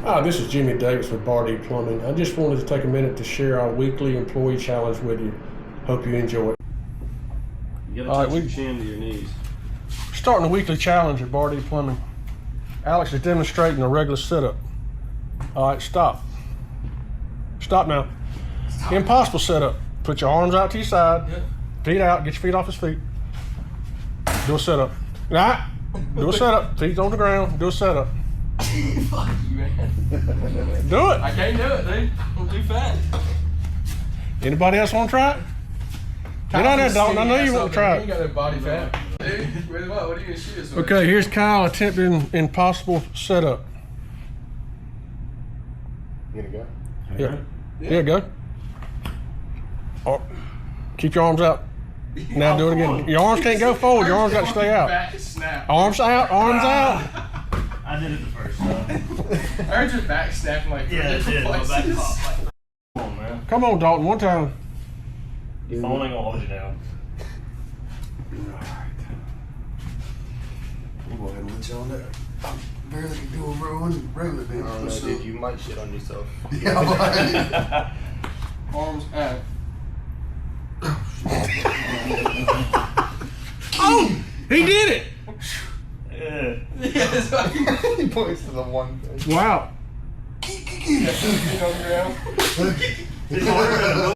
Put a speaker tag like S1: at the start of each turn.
S1: Hi, this is Jimmy Davis with Bardi Plumbing. I just wanted to take a minute to share our weekly employee challenge with you. Hope you enjoy it.
S2: You gotta touch your chin to your knees.
S1: Starting a weekly challenge at Bardi Plumbing. Alex is demonstrating a regular sit-up. All right, stop. Stop now. Stop. Impossible sit-up. Put your arms out to your side, feet out, get your feet off his feet. Do a sit-up. Nah, do a sit-up. Feet on the ground, do a sit-up.
S3: Fuck you, man.
S1: Do it.
S3: I can't do it, dude. I'm too fat.
S1: Anybody else want to try it? Get on there, Dalton. I know you want to try
S3: You ain't
S1: it.
S3: got no body fat. Dude, what are you gonna shoot us with?
S1: Okay, here's Kyle attempting impossible setup.
S2: You gonna go?
S1: Yeah, go. Oh, keep your arms out. Now do it again. Your arms can't go forward. Your arms got to stay out. Arms out. Arms out.
S4: I did it the first time.
S3: I heard your back snapping like
S4: Yeah, it did. My back popped. Like, come on, man.
S1: Come on, Dalton. One time.
S4: Phone ain't gonna hold you down.
S5: I'm going ahead and let you on there. I barely can do a regular bench.
S2: I don't know, dude. You might shit on yourself.
S5: Yeah, right.
S3: Arms out.
S1: Oh, he did it.
S4: Yeah.
S2: He points to the one thing.
S1: Wow.
S3: Feet on the ground.
S4: It's harder than